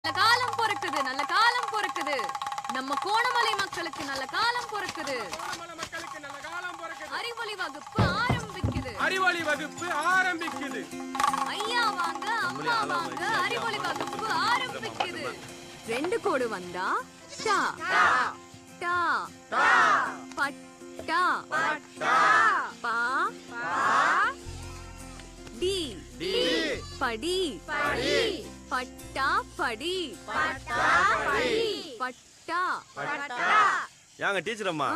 நல்ல காலம் பொறுக்குது, நல்ல காலம் பொறுக்குது. நம்ம கோணமலை மக்களுக்கு நல்ல காலம் பொறுக்குது. அறிவொளி வகுப்பு ஆரம்பிக்குது. அறிவொளி வகுப்பு ஆரம்பிக்குது. ஐயா வாங்க, அம்மா வாங்க, அறிவொளி வகுப்பு ஆரம்பிக்குது. 2 கோடு வந்தா டா டா பட்டா பா டி படி பட்டா படி பட்டா. ஏங்க டீச்சர் அம்மா,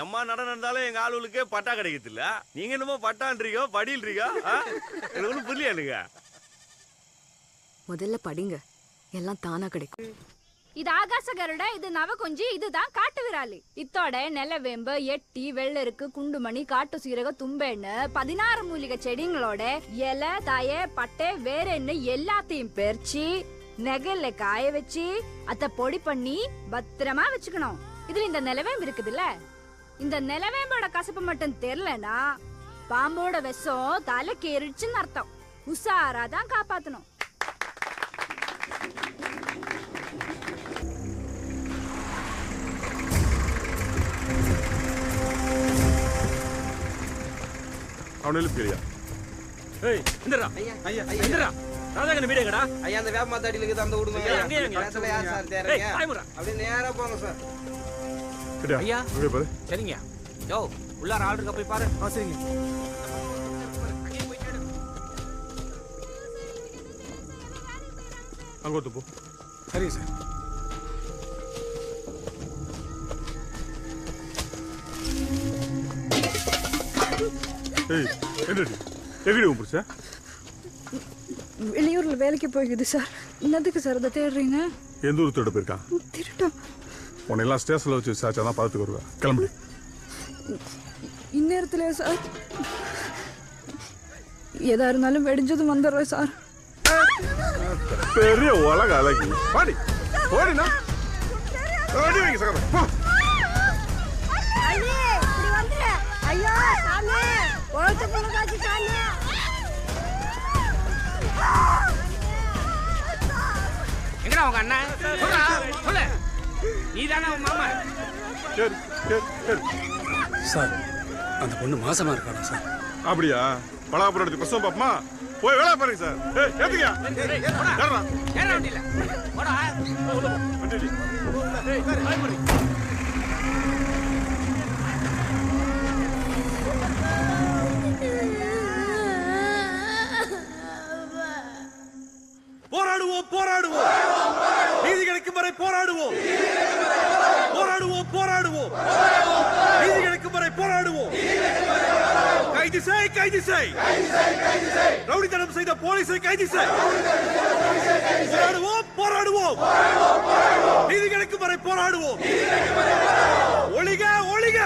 எம்மா நட நடந்தாலும் எங்க ஆளுகளுக்கே பட்டா கிடைக்கிறது இல்ல. நீங்க என்னமோ பட்டான்றீங்க, படின்றீங்க. எனக்கு ஒன்றும் புரியலைங்க. முதல்ல படிங்க, எல்லாம் தானா கிடைக்கும். இது ஆகாச கருட, இது நவகுஞ்சி, இதுதான் காட்டு விராலி. இத்தோட நிலவேம்பு, எட்டி, வெள்ளருக்கு, குண்டுமணி, காட்டு சீரக, தும்பெண்ணு 16 மூலிகை செடிங்களோட இலை, தய, பட்டை, வேற என்ன எல்லாத்தையும் பறிச்சு நெகல்ல காய வச்சு அத பொடி பண்ணி பத்திரமா வச்சுக்கணும். இதுல இந்த நிலவேம்பு இருக்குதுல்ல, இந்த நிலவேம்போட கசப்பு மட்டும் தெரியலனா பாம்போட விஷம் தலைக்கு ஏறிடுச்சுன்னு அர்த்தம். உசாராதான் காப்பாத்தணும். அவனே பிரியா. ஏய் இந்தடா ஐயா இந்தடா ராதாகன வீடு எங்கடா? ஐயா அந்த வேப்ப மரத்தடியில இருக்குது, அந்த விடுங்க. அங்க எங்க கடைசில யார் சார் தேறீங்க? அப்படியே நேரா போங்க சார். ஐயா இங்க பாரு. சரிங்க. யோ உள்ளார ஆள் இருக்க, போய் பாரு. சரிங்க. அங்க வந்து போ. சரிங்க சார். ஏய் என்னடி எங்கடி போறீங்க? வெளியூர்ல வேலைக்கு போய்க்குது சார். என்னதுக்கு சார் அதை தேடுறீங்க? எந்த ஊர் தேட போயிருக்கான்? திருட்டம். உன்னெல்லாம் ஸ்டேஷன்ல வச்சு விசாரிச்சாதான் பார்த்துக்கு வருவேன். கிளம்பி. இந்நேரத்துல சார் எதா இருந்தாலும் வெடிஞ்சதும் வந்துடுறேன் சார். பெரிய உலக அழகி. பாடி ஓடினா ஓடி வைங்க சார். எங்கடா உங்க அண்ணன்? சொல்லு. நீதானே உன் மாமா? சார், அந்த பொண்ணு மாசமா இருக்காடா சார். அப்படியா? பலாபுரம் எடுத்து பசங்க பாப்பமா. போய் வேலை பாருங்க சார். ஏய் ஏத்துங்க. ஏறா. ஏற வண்டில. போடா. வண்டி. ஏய் ஹாய் பண்ணு. போராடுவோம் போராடுவோம், நீதி கிடைக்கும் வரை போராடுவோம். போராடுவோம் போராடுவோம், நீதி கிடைக்கும் வரை போராடுவோம். கைது செய், கைது செய். ரவுடித்தனம் செய்த போலீஸை கைது செய். போராடுவோம் போராடுவோம், நீதி கிடைக்கும் வரை போராடுவோம். ஒழிக ஒழிக.